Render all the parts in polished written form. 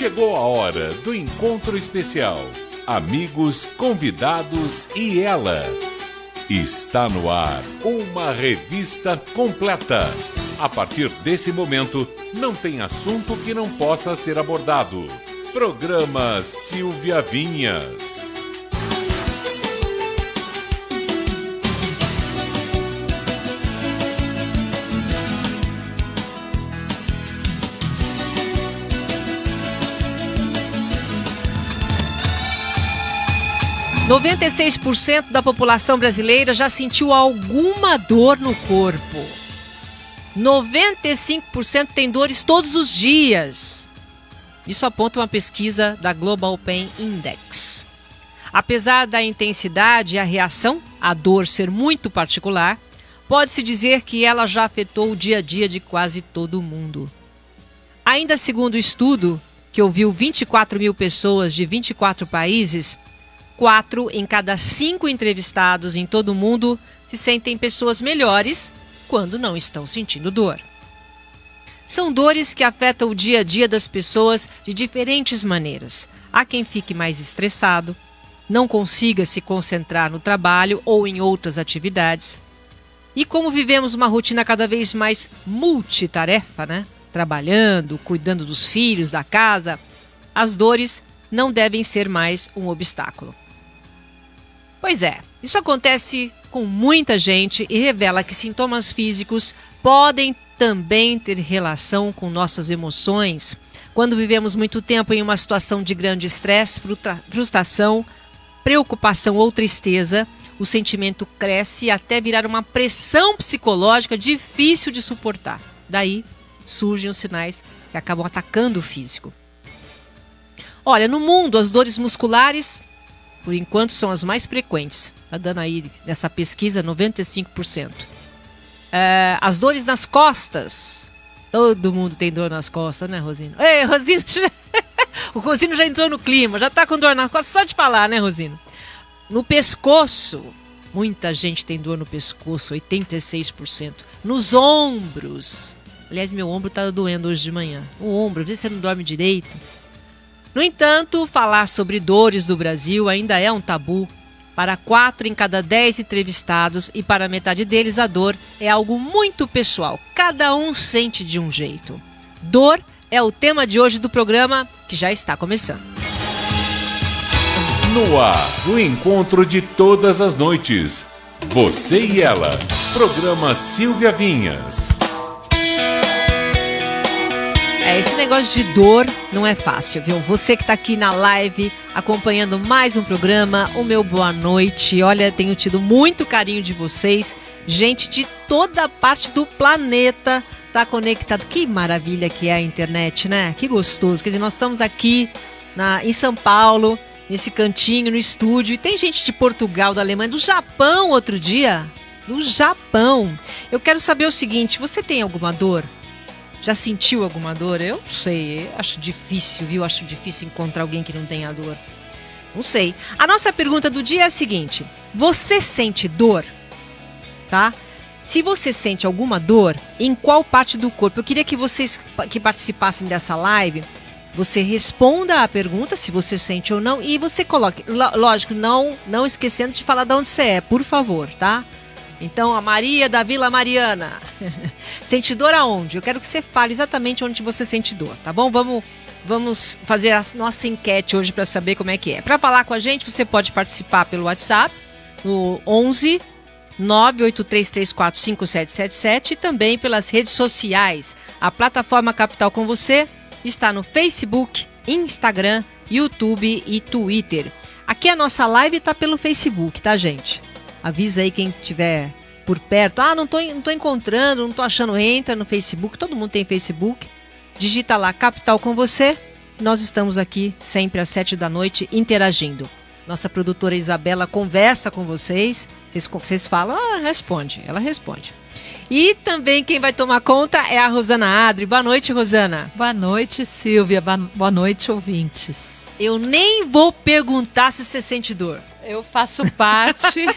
Chegou a hora do encontro especial. Amigos, convidados e ela. Está no ar uma revista completa. A partir desse momento, não tem assunto que não possa ser abordado. Programa Silvia Vinhas. Noventa e 96% da população brasileira já sentiu alguma dor no corpo. 95% tem dores todos os dias. Isso aponta uma pesquisa da Global Pain Index. Apesar da intensidade e a reação à dor ser muito particular, pode-se dizer que ela já afetou o dia a dia de quase todo mundo. Ainda segundo o estudo, que ouviu 24 mil pessoas de 24 países, 4 em cada 5 entrevistados em todo o mundo se sentem pessoas melhores quando não estão sentindo dor. São dores que afetam o dia a dia das pessoas de diferentes maneiras. Há quem fique mais estressado, não consiga se concentrar no trabalho ou em outras atividades. E como vivemos uma rotina cada vez mais multitarefa, trabalhando, cuidando dos filhos, da casa, as dores não devem ser mais um obstáculo. Pois é, isso acontece com muita gente e revela que sintomas físicos podem também ter relação com nossas emoções. Quando vivemos muito tempo em uma situação de grande estresse, frustração, preocupação ou tristeza, o sentimento cresce até virar uma pressão psicológica difícil de suportar. Daí surgem os sinais que acabam atacando o físico. Olha, no mundo, as dores musculares, por enquanto, são as mais frequentes. Está dando aí, nessa pesquisa, 95%. As dores nas costas. Todo mundo tem dor nas costas, né, Rosino? Ei, Rosino! O Rosino já entrou no clima, já está com dor nas costas, só de falar, né, Rosino? No pescoço, muita gente tem dor no pescoço, 86%. Nos ombros. Aliás, meu ombro está doendo hoje de manhã. O ombro, às vezes você não dorme direito. No entanto, falar sobre dores do Brasil ainda é um tabu. Para 4 em cada 10 entrevistados e para metade deles a dor é algo muito pessoal. Cada um sente de um jeito. Dor é o tema de hoje do programa que já está começando. No ar, o encontro de todas as noites. Você e ela. Programa Silvia Vinhas. Esse negócio de dor não é fácil, viu? Você que está aqui na live, acompanhando mais um programa, o meu boa noite. Olha, tenho tido muito carinho de vocês. Gente de toda parte do planeta está conectado. Que maravilha que é a internet, né? Que gostoso. Quer dizer, nós estamos aqui em São Paulo, nesse cantinho, no estúdio. E tem gente de Portugal, da Alemanha, do Japão outro dia. Do Japão. Eu quero saber o seguinte, você tem alguma dor? Já sentiu alguma dor? Eu não sei, acho difícil, viu? Acho difícil encontrar alguém que não tenha dor. Não sei. A nossa pergunta do dia é a seguinte: você sente dor? Tá? Se você sente alguma dor, em qual parte do corpo? Eu queria que vocês que participassem dessa live, você responda a pergunta, se você sente ou não, e você coloque, lógico, não esquecendo de falar de onde você é, por favor, tá? Então, a Maria da Vila Mariana. Sente dor aonde? Eu quero que você fale exatamente onde você sente dor, tá bom? Vamos fazer a nossa enquete hoje para saber como é que é. Para falar com a gente, você pode participar pelo WhatsApp, no 11 983345777 e também pelas redes sociais. A plataforma Capital com Você está no Facebook, Instagram, YouTube e Twitter. Aqui a nossa live está pelo Facebook, tá, gente? Avisa aí quem estiver por perto. Não tô encontrando, não tô achando. Entra no Facebook, todo mundo tem Facebook. Digita lá Capital com Você. Nós estamos aqui sempre às 7 da noite interagindo. Nossa produtora Isabela conversa com vocês. Vocês falam, responde. Ela responde. E também quem vai tomar conta é a Rosana Adri. Boa noite, Rosana. Boa noite, Silvia. Boa noite, ouvintes. Eu nem vou perguntar se você sente dor. Eu faço parte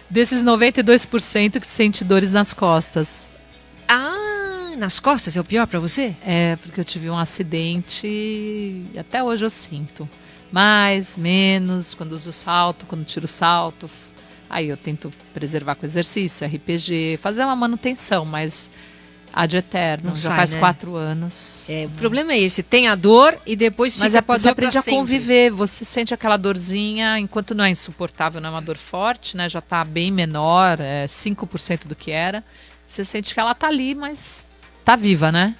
desses 92% que sente dores nas costas. nas costas é o pior para você? É, porque eu tive um acidente e até hoje eu sinto. Mais, menos, quando uso salto, quando tiro salto. Aí eu tento preservar com exercício, RPG, fazer uma manutenção, mas ad eterno. Não já sai, faz né? 4 anos. O problema é esse, tem a dor e depois Mas fica com a você dor aprende pra a sempre. conviver, você sente aquela dorzinha, enquanto não é insuportável, não é uma dor forte, né? Já tá bem menor, 5% do que era. Você sente que ela tá ali, mas tá viva, né?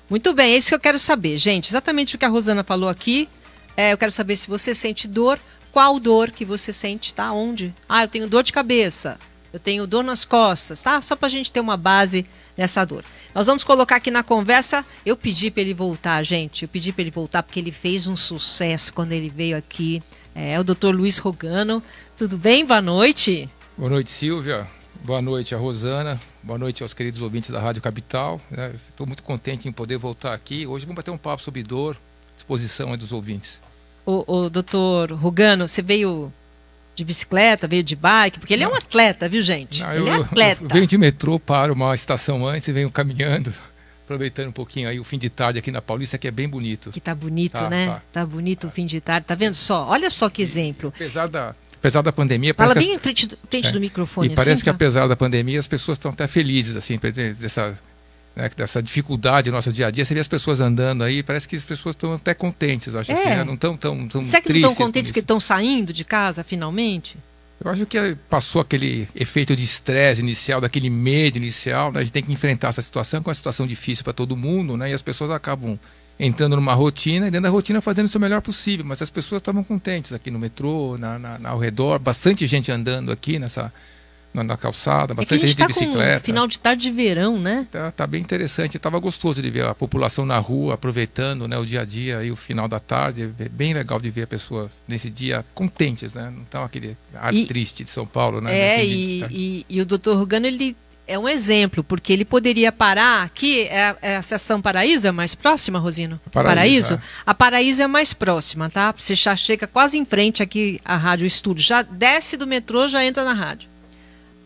Muito bem, é isso que eu quero saber, gente. Exatamente o que a Rosana falou aqui. Eu quero saber se você sente dor, qual dor que você sente, tá? Onde? Eu tenho dor de cabeça, eu tenho dor nas costas, tá? Só pra gente ter uma base nessa dor. Nós vamos colocar aqui na conversa, eu pedi pra ele voltar, gente. Eu pedi pra ele voltar porque ele fez um sucesso quando ele veio aqui. É o Dr. Luiz Rogano. Tudo bem? Boa noite. Boa noite, Silvia. Boa noite a Rosana. Boa noite aos queridos ouvintes da Rádio Capital. Estou muito contente em poder voltar aqui. Hoje vamos bater um papo sobre dor, disposição aí dos ouvintes. O doutor Rogano, você veio de bicicleta, veio de bike? Porque ele é um atleta, viu, gente? Ele é atleta. Eu venho de metrô, paro uma estação antes e venho caminhando, aproveitando um pouquinho aí o fim de tarde aqui na Paulista, que é bem bonito. Que tá bonito, né? Tá bonito o fim de tarde. Tá vendo só? Olha só que exemplo. Apesar da pandemia... Fala bem em frente do microfone. E parece assim, que apesar da pandemia as pessoas estão até felizes, assim, dessa dificuldade no nosso dia a dia. Você vê as pessoas andando aí, parece que as pessoas estão até contentes, eu acho assim, né? Não estão tão Será que não estão contentes porque isso. estão saindo de casa finalmente? Eu acho que passou aquele efeito de estresse inicial, daquele medo inicial, né? A gente tem que enfrentar essa situação, que é uma situação difícil para todo mundo, né? E as pessoas acabam entrando numa rotina e dentro da rotina fazendo o seu melhor possível. Mas as pessoas estavam contentes aqui no metrô, ao redor, bastante gente andando aqui na calçada, bastante gente de bicicleta. Com final de tarde de verão, né? Tá bem interessante. Estava gostoso de ver a população na rua, aproveitando, né, o dia a dia e o final da tarde. É bem legal de ver as pessoas nesse dia contentes, né? Não estão aquele ar triste de São Paulo, né? E o doutor Rogano, ele é um exemplo, porque ele poderia parar aqui, a Estação Paraíso é mais próxima, Rosino? Paraíso? A Paraíso é mais próxima, tá? Você já chega quase em frente aqui à Rádio Estúdio. Já desce do metrô, já entra na rádio.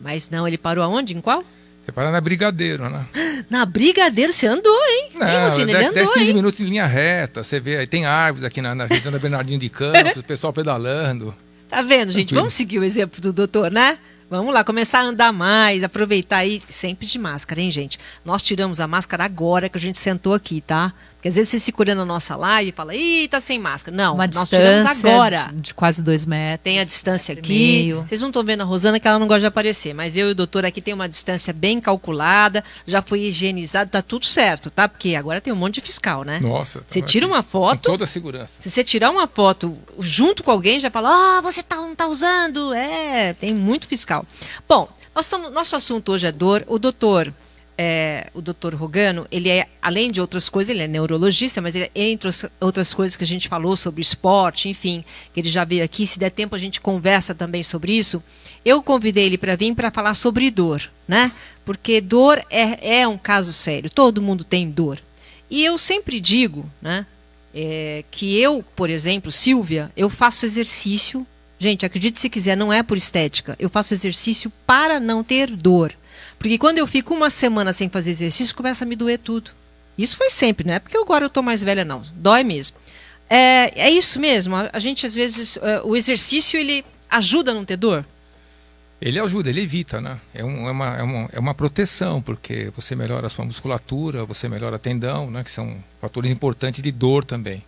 Mas não, ele parou aonde? Em qual? Você para na Brigadeiro, né? Na Brigadeiro você andou, hein? Não, Rosino, ele andou, 10, 15 hein? minutos em linha reta. Você vê, aí tem árvores aqui na região da Bernardino de Campos, o pessoal pedalando. Tá vendo, gente? Tranquilo. Vamos seguir o exemplo do doutor, né? Vamos lá, começar a andar mais, aproveitar aí, sempre de máscara, hein, gente? Nós tiramos a máscara agora que a gente sentou aqui, tá? Porque às vezes você se curando na nossa live e fala, ih, tá sem máscara. Não, nós tiramos agora. De quase 2 metros. Tem a distância aqui. Meio. Vocês não estão vendo a Rosana que ela não gosta de aparecer, mas eu e o doutor aqui tem uma distância bem calculada, já foi higienizado, tá tudo certo, tá? Porque agora tem um monte de fiscal, né? Nossa. Você tira uma foto. Com toda a segurança. Se você tirar uma foto junto com alguém, já fala, você não tá usando. Tem muito fiscal. Bom, nosso assunto hoje é dor. O doutor Rogano, ele é, além de outras coisas, ele é neurologista, mas ele, entre outras coisas que a gente falou sobre esporte, enfim, que ele já veio aqui, se der tempo a gente conversa também sobre isso. Eu convidei ele para vir para falar sobre dor, né? Porque dor é um caso sério, todo mundo tem dor. E eu sempre digo, né, que eu, por exemplo, Silvia, eu faço exercício. Gente, acredite se quiser, não é por estética. Eu faço exercício para não ter dor. Porque quando eu fico uma semana sem fazer exercício, começa a me doer tudo. Isso foi sempre, não é porque agora eu tô mais velha, não. Dói mesmo. É isso mesmo. A gente, às vezes, o exercício, ele ajuda a não ter dor? Ele ajuda, ele evita, né? É uma proteção, porque você melhora a sua musculatura, você melhora tendão, né? Que são fatores importantes de dor também.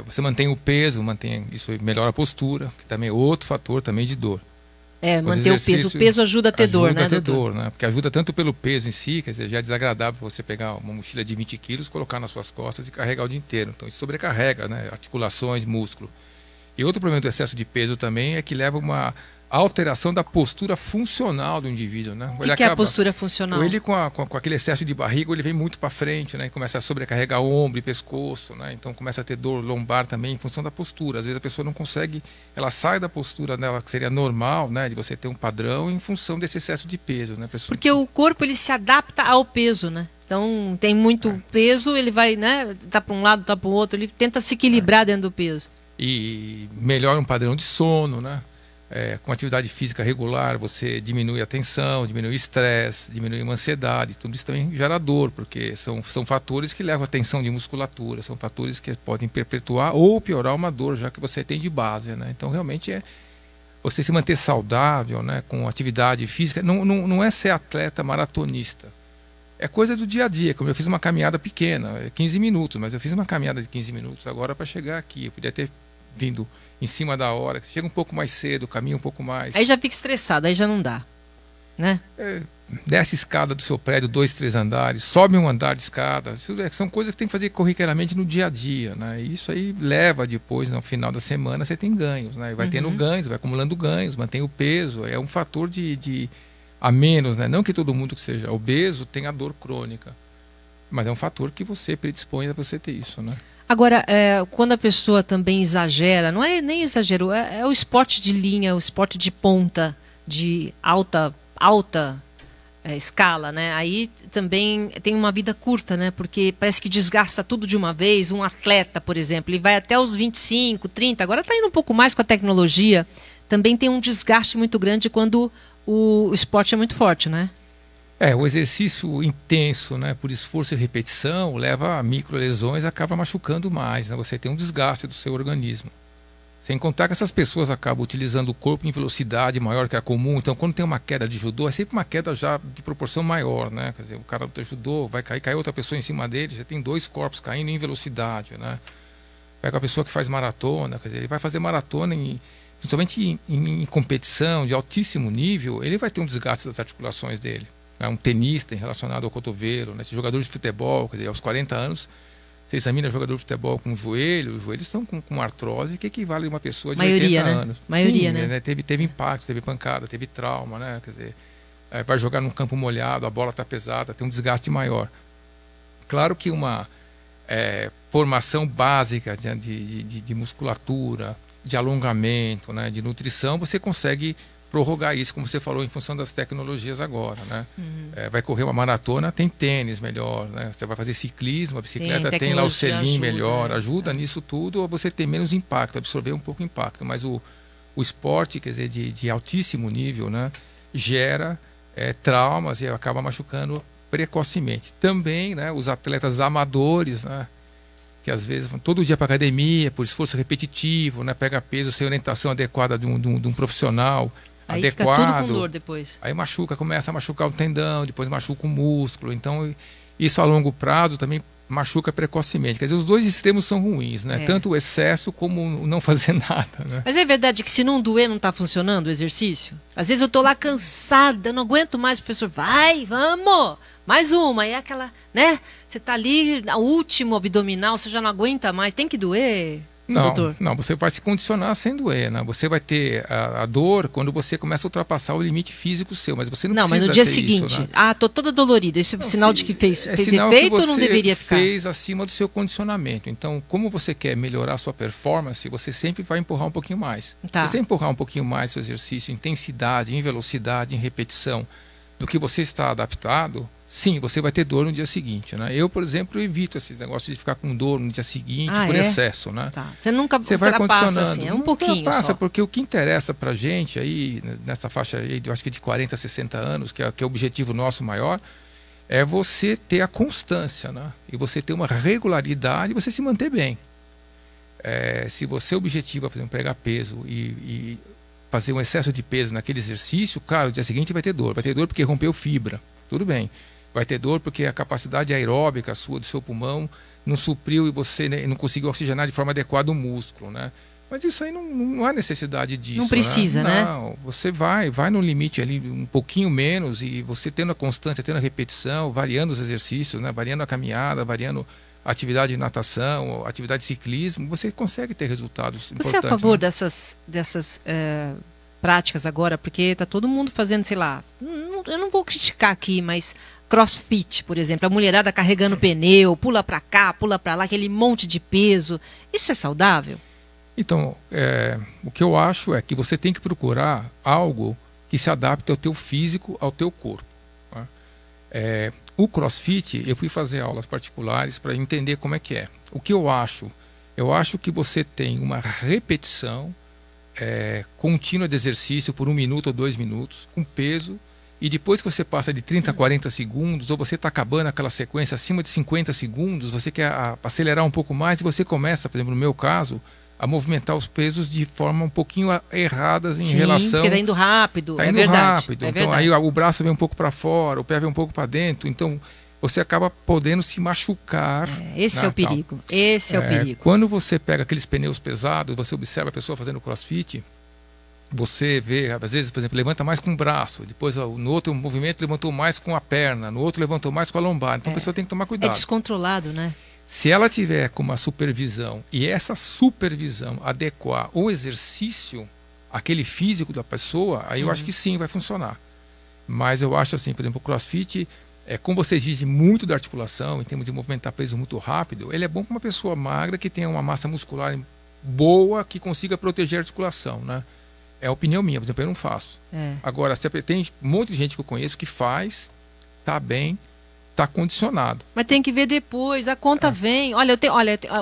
Você mantém o peso, isso melhora a postura, que também é outro fator também de dor. Manter o peso. O peso ajuda a ter dor, né, ajuda a ter doutor? dor, né? Porque ajuda tanto pelo peso em si, quer dizer, já é desagradável você pegar uma mochila de 20 quilos, colocar nas suas costas e carregar o dia inteiro. Então isso sobrecarrega, né? Articulações, músculo. E outro problema do excesso de peso também é que leva a uma alteração da postura funcional do indivíduo, né? O que é a postura funcional? Ele com aquele excesso de barriga, ele vem muito para frente, né? Começa a sobrecarregar o ombro e pescoço, né? Então começa a ter dor lombar também em função da postura. Às vezes a pessoa não consegue, ela sai da postura dela que seria normal, né? De você ter um padrão em função desse excesso de peso, né? Porque o corpo, ele se adapta ao peso, né? Então tem muito peso, ele vai, né? Tá para um lado, tá para o outro, ele tenta se equilibrar dentro do peso. E melhora um padrão de sono, né? Com atividade física regular, você diminui a tensão, diminui o estresse, diminui a ansiedade. Tudo isso também gera dor, porque são fatores que levam a tensão de musculatura, são fatores que podem perpetuar ou piorar uma dor, já que você tem de base, né? Então, realmente, você se manter saudável, né, com atividade física, não é ser atleta maratonista. É coisa do dia a dia, como eu fiz uma caminhada pequena, 15 minutos, mas eu fiz uma caminhada de 15 minutos agora para chegar aqui. Eu podia ter vindo em cima da hora, chega um pouco mais cedo, caminha um pouco mais. Aí já fica estressado, aí já não dá, né? Desce a escada do seu prédio, 2, 3 andares, sobe um andar de escada. São coisas que tem que fazer corriqueiramente no dia a dia, né? E isso aí leva depois, no final da semana, você tem ganhos, né? Vai tendo ganhos, vai acumulando ganhos, mantém o peso. É um fator de a menos, né? Não que todo mundo que seja obeso tenha dor crônica, mas é um fator que você predispõe a você ter isso, né? Agora, quando a pessoa também exagera, não é nem exagero, é o esporte de linha, o esporte de ponta, de alta escala, né? Aí também tem uma vida curta, né? Porque parece que desgasta tudo de uma vez. Um atleta, por exemplo, ele vai até os 25, 30, agora está indo um pouco mais com a tecnologia. Também tem um desgaste muito grande quando o esporte é muito forte, né? O exercício intenso, né, por esforço e repetição, leva a microlesões, acaba machucando mais, né? Você tem um desgaste do seu organismo. Sem contar que essas pessoas acabam utilizando o corpo em velocidade maior que a comum. Então, quando tem uma queda de judô, é sempre uma queda já de proporção maior, né? Quer dizer, o cara do judô vai cair, cai outra pessoa em cima dele, já tem 2 corpos caindo em velocidade, né? Pega a pessoa que faz maratona, quer dizer, ele vai fazer maratona, principalmente em competição de altíssimo nível, ele vai ter um desgaste das articulações dele. Um tenista relacionado ao cotovelo, né? Esse jogador de futebol, quer dizer, aos 40 anos, você examina jogador de futebol com o joelho, os joelhos estão com artrose, que equivale a uma pessoa de 80 anos. Maioria, sim, né? Teve impacto, teve pancada, teve trauma, né? Quer dizer, vai jogar num campo molhado, a bola está pesada, tem um desgaste maior. Claro que uma formação básica de musculatura, de alongamento, né? De nutrição, você consegue prorrogar isso, como você falou, em função das tecnologias agora, né? Vai correr uma maratona, tem tênis melhor, né? Você vai fazer ciclismo, a bicicleta tem lá o selim melhor, ajuda nisso tudo, ou você tem menos impacto, absorver um pouco o impacto. Mas o esporte, quer dizer, de altíssimo nível, né? Gera traumas e acaba machucando precocemente. Também, né? Os atletas amadores, né? Que às vezes vão todo dia para academia, por esforço repetitivo, né? Pega peso sem orientação adequada de um profissional. Aí adequado, fica tudo com dor depois. Aí começa a machucar o tendão, depois machuca o músculo. Então, isso a longo prazo também machuca precocemente. Quer dizer, os dois extremos são ruins, né? Tanto o excesso como o não fazer nada, né? Mas é verdade que se não doer, não está funcionando o exercício? Às vezes eu tô lá cansada, não aguento mais, o professor, vai, vamos, mais uma. E é aquela, né? Você tá ali, o último abdominal, você já não aguenta mais, tem que doer? Não, você vai se condicionar sem doer, né? Você vai ter a dor quando você começa a ultrapassar o limite físico seu, mas você não precisa. Mas no dia ter seguinte, isso, né? tô toda dolorida, esse é sinal de que fez sinal efeito que ou não deveria ficar? Fez acima do seu condicionamento. Então, como você quer melhorar a sua performance, você sempre vai empurrar um pouquinho mais. Tá. Se você empurrar um pouquinho mais seu exercício, em intensidade, em velocidade, em repetição, do que você está adaptado, sim, você vai ter dor no dia seguinte, né? Eu, por exemplo, evito esses negócios de ficar com dor no dia seguinte por excesso, né? Tá. Você nunca vai ultrapassa assim, um pouquinho passa, só. Porque o que interessa pra gente aí, nessa faixa aí, eu acho que de 40 a 60 anos, que é o objetivo nosso maior, é você ter a constância, né? E você ter uma regularidade e você se manter bem. Se você objetiva, por exemplo, pegar peso e fazer um excesso de peso naquele exercício, claro, no dia seguinte vai ter dor. Vai ter dor porque rompeu fibra, tudo bem. Vai ter dor porque a capacidade aeróbica sua, do seu pulmão, não supriu e você não conseguiu oxigenar de forma adequada o músculo, né? Mas isso aí não há necessidade disso. Não precisa, né? Não, você vai no limite ali um pouquinho menos e você tendo a constância, tendo a repetição, variando os exercícios, né? Variando a caminhada, variando a atividade de natação, atividade de ciclismo, você consegue ter resultados importantes. Você é a favor, né? dessas práticas agora? Porque tá todo mundo fazendo, sei lá, eu não vou criticar aqui, mas crossfit, por exemplo, a mulherada carregando pneu, pula para cá, pula para lá, aquele monte de peso. Isso é saudável? Então, o que eu acho é que você tem que procurar algo que se adapte ao teu físico, ao teu corpo. Tá? O CrossFit, eu fui fazer aulas particulares para entender como é que é. O que eu acho? Eu acho que você tem uma repetição contínua de exercício por 1 minuto ou 2 minutos, com peso, e depois que você passa de 30 a 40 segundos, ou você está acabando aquela sequência acima de 50 segundos, você quer acelerar um pouco mais, e você começa, por exemplo, no meu caso, a movimentar os pesos de forma um pouquinho erradas em relação... porque tá indo rápido, tá indo verdade. rápido, então aí o braço vem um pouco para fora, o pé vem um pouco para dentro, então você acaba podendo se machucar. Esse é o perigo, esse é o perigo. Quando você pega aqueles pneus pesados, você observa a pessoa fazendo crossfit, você vê, às vezes, por exemplo, levanta mais com o braço, depois no outro movimento levantou mais com a perna, no outro levantou mais com a lombar, então a pessoa tem que tomar cuidado. É descontrolado, né? Se ela tiver com uma supervisão e essa supervisão adequar o exercício àquele físico da pessoa, aí eu acho que sim, vai funcionar. Mas eu acho assim, por exemplo, o CrossFit, como você exige muito da articulação, em termos de movimentar peso muito rápido, ele é bom para uma pessoa magra que tenha uma massa muscular boa, que consiga proteger a articulação, né? É a opinião minha, por exemplo, eu não faço. Agora, tem um monte de gente que eu conheço que faz, tá bem, tá condicionado. Mas tem que ver depois, a conta vem. Olha,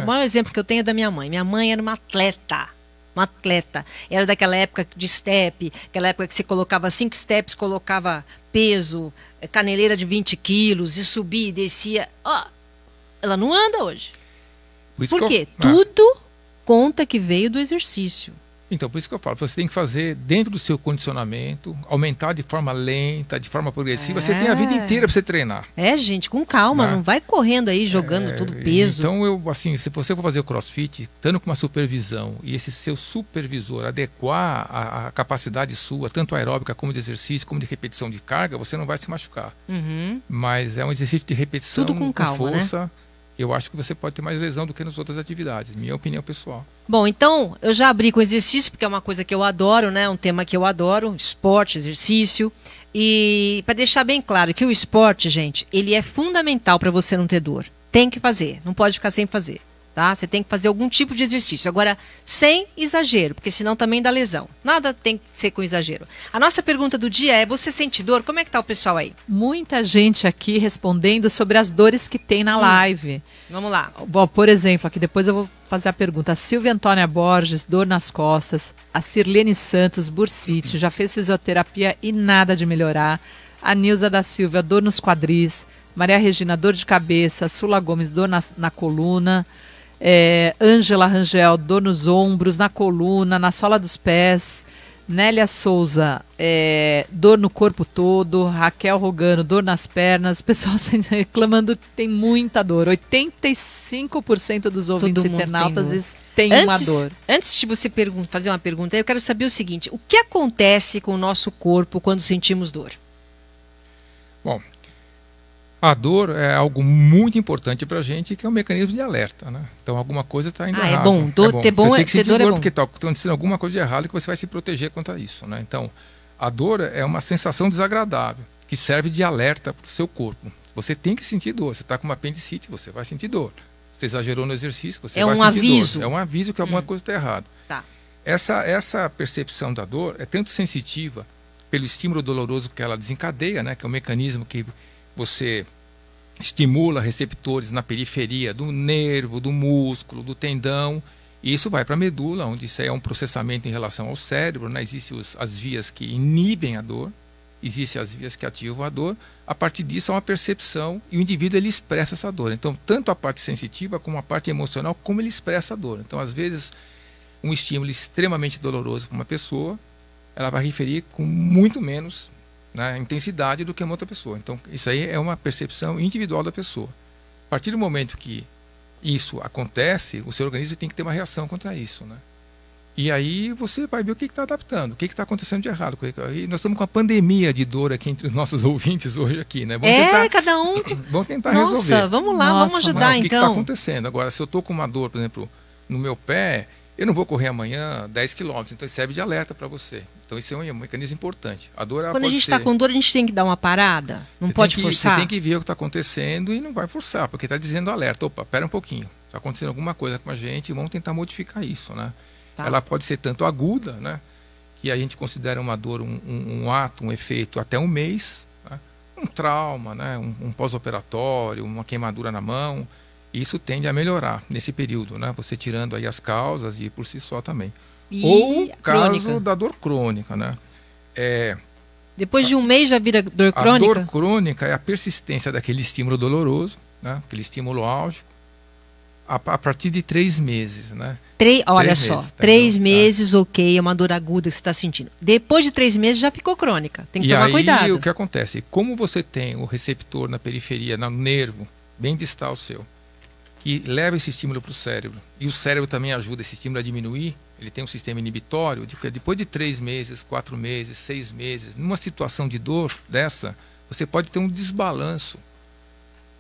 o maior exemplo que eu tenho é da minha mãe. Minha mãe era uma atleta. Uma atleta. Era daquela época de step, aquela época que você colocava 5 steps, colocava peso, caneleira de 20 quilos, e subia e descia. Ela não anda hoje. Por quê? Tudo conta que veio do exercício. Então, por isso que eu falo, você tem que fazer dentro do seu condicionamento, aumentar de forma lenta, de forma progressiva. Você tem a vida inteira para você treinar. Gente, com calma, não vai correndo aí, jogando todo peso. Então, se você for fazer o CrossFit, estando com uma supervisão, e esse seu supervisor adequar a capacidade sua, tanto aeróbica como de exercício, como de repetição de carga, você não vai se machucar. Mas é um exercício de repetição, tudo com calma, força. Né? Eu acho que você pode ter mais lesão do que nas outras atividades, minha opinião pessoal. Bom, então eu já abri com exercício, porque é uma coisa que eu adoro, né? Um tema que eu adoro, esporte, exercício. E para deixar bem claro que o esporte, gente, ele é fundamental para você não ter dor. Tem que fazer, não pode ficar sem fazer. Tá? Você tem que fazer algum tipo de exercício. Agora, sem exagero, porque senão também dá lesão. Nada tem que ser com exagero. A nossa pergunta do dia é, você sente dor? Como é que tá o pessoal aí? Muita gente aqui respondendo sobre as dores que tem na live. Vamos lá. Bom, por exemplo, aqui depois eu vou fazer a pergunta. A Silvia Antônia Borges, dor nas costas. A Sirlene Santos, bursite, já fez fisioterapia e nada de melhorar. A Nilza da Silva, dor nos quadris. Maria Regina, dor de cabeça. Sula Gomes, dor na coluna. Ângela Rangel, dor nos ombros, na coluna, na sola dos pés. Nélia Souza, dor no corpo todo. Raquel Rogano, dor nas pernas. Pessoal reclamando que tem muita dor. 85% dos ouvintes internautas tem uma dor. Antes de você fazer uma pergunta, eu quero saber o seguinte: o que acontece com o nosso corpo quando sentimos dor? Bom, a dor é algo muito importante para a gente, que é um mecanismo de alerta, né? Então alguma coisa está indo errado. É bom. Ter tem que sentir dor dor é bom. porque está acontecendo alguma coisa de errado que você vai se proteger contra isso, né? Então a dor é uma sensação desagradável que serve de alerta para o seu corpo. Você tem que sentir dor. Você está com uma apendicite, você vai sentir dor. Você exagerou no exercício, você vai sentir aviso. dor. É um aviso que alguma coisa está errada. Tá. Essa percepção da dor é tanto sensitiva pelo estímulo doloroso que ela desencadeia, né? Que é um mecanismo que você estimula receptores na periferia do nervo, do músculo, do tendão, e isso vai para a medula, onde isso é um processamento em relação ao cérebro, né? Existem as vias que inibem a dor, existem as vias que ativam a dor. A partir disso há uma percepção e o indivíduo ele expressa essa dor. Então, tanto a parte sensitiva como a parte emocional, como ele expressa a dor. Então, às vezes, um estímulo extremamente doloroso para uma pessoa, ela vai referir com muito menos intensidade do que uma outra pessoa. Então, isso aí é uma percepção individual da pessoa. A partir do momento que isso acontece, o seu organismo tem que ter uma reação contra isso, né? E aí você vai ver o que está adaptando, o que está acontecendo de errado. E nós estamos com uma pandemia de dor aqui entre os nossos ouvintes hoje aqui, né? Cada um... Vamos tentar resolver. Nossa, vamos lá, vamos ajudar, então. O que está então. acontecendo? Agora, se eu estou com uma dor, por exemplo, no meu pé, eu não vou correr amanhã 10 km, então isso serve de alerta para você. Então isso é um mecanismo importante. A dor, quando a gente está com dor, a gente tem que dar uma parada? Não pode forçar? Você tem que ver o que está acontecendo e não vai forçar, porque está dizendo alerta. Opa, pera um pouquinho. Está acontecendo alguma coisa com a gente e vamos tentar modificar isso, né? Tá. Ela pode ser tanto aguda, né? Que a gente considera uma dor, um ato, um efeito até um mês. Né? Um trauma, né? Um pós-operatório, uma queimadura na mão. Isso tende a melhorar nesse período, né? Você tirando aí as causas e por si só também. Ou o crônica. caso da dor crônica, né? Depois de um mês já vira dor crônica? A dor crônica é a persistência daquele estímulo doloroso, né? Aquele estímulo álgico, a partir de 3 meses, né? Olha 3 só, meses, tá 3 vendo? meses, ok, é uma dor aguda que você está sentindo. Depois de 3 meses já ficou crônica, tem que tomar cuidado. E aí o que acontece? Como você tem o receptor na periferia, no nervo, bem distal seu, que leva esse estímulo para o cérebro, e o cérebro também ajuda esse estímulo a diminuir, ele tem um sistema inibitório, de que depois de 3 meses, 4 meses, 6 meses, numa situação de dor dessa, você pode ter um desbalanço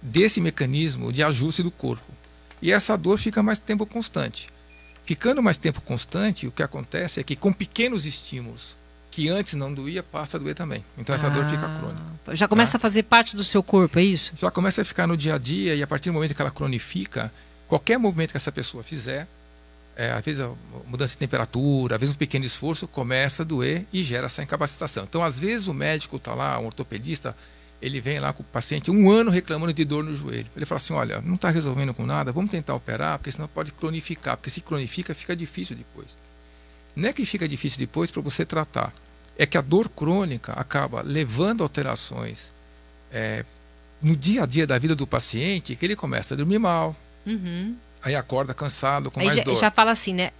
desse mecanismo de ajuste do corpo. E essa dor fica mais tempo constante. Ficando mais tempo constante, o que acontece é que com pequenos estímulos, que antes não doía, passa a doer também. Então essa dor fica crônica. Já começa a fazer parte do seu corpo, é isso? Já começa a ficar no dia a dia, e a partir do momento que ela cronifica, qualquer movimento que essa pessoa fizer, às vezes a mudança de temperatura, às vezes um pequeno esforço, começa a doer e gera essa incapacitação. Então às vezes o médico está lá, um ortopedista, ele vem lá com o paciente 1 ano reclamando de dor no joelho. Ele fala assim, olha, não está resolvendo com nada, vamos tentar operar, porque senão pode cronificar, porque se cronifica, fica difícil depois. Não é que fica difícil depois para você tratar, é que a dor crônica acaba levando alterações no dia a dia da vida do paciente, que ele começa a dormir mal, aí acorda cansado, com mais dor. Já fala assim, né?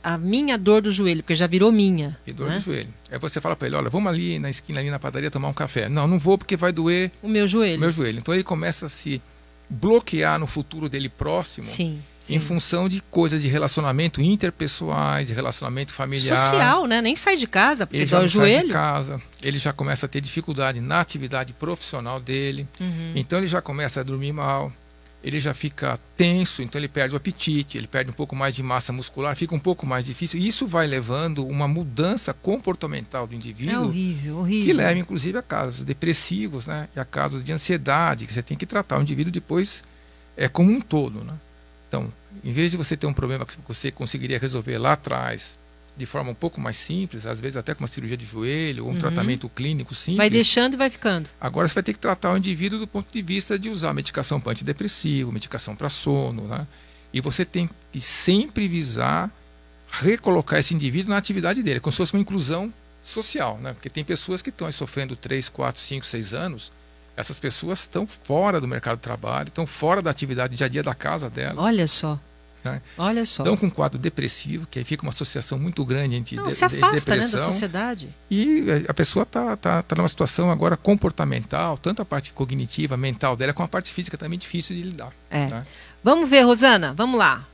A minha dor do joelho, porque já virou minha. E dor do joelho. Aí você fala para ele, olha, vamos ali na esquina, ali na padaria, tomar um café. Não, não vou porque vai doer o meu joelho. O meu joelho. Então ele começa a se bloquear no futuro dele próximo, sim. em função de coisas de relacionamento interpessoais, de relacionamento familiar. Social, né? Nem sai de casa porque ele dói o joelho. Sai de casa, ele já começa a ter dificuldade na atividade profissional dele. Então ele já começa a dormir mal. Ele já fica tenso, então ele perde o apetite, ele perde um pouco mais de massa muscular, fica um pouco mais difícil. E isso vai levando uma mudança comportamental do indivíduo. É horrível, horrível. Que leva, inclusive, a casos depressivos, né? E a casos de ansiedade, que você tem que tratar o indivíduo depois como um todo, né? Então, em vez de você ter um problema que você conseguiria resolver lá atrás, de forma um pouco mais simples, às vezes até com uma cirurgia de joelho ou um tratamento clínico simples. Vai deixando e vai ficando. Agora você vai ter que tratar o indivíduo do ponto de vista de usar medicação para antidepressivo, medicação para sono, né? E você tem que sempre visar recolocar esse indivíduo na atividade dele, como se fosse uma inclusão social, né? Porque tem pessoas que estão sofrendo 3, 4, 5, 6 anos, essas pessoas estão fora do mercado de trabalho, estão fora da atividade dia a dia da casa delas. Olha só. Né? Olha só. Então, com um quadro depressivo, que aí fica uma associação muito grande entre se afasta, depressão, né, da sociedade. E a pessoa tá numa situação agora comportamental, tanto a parte cognitiva, mental dela, como a parte física também difícil de lidar. Né? Vamos ver, Rosana, vamos lá.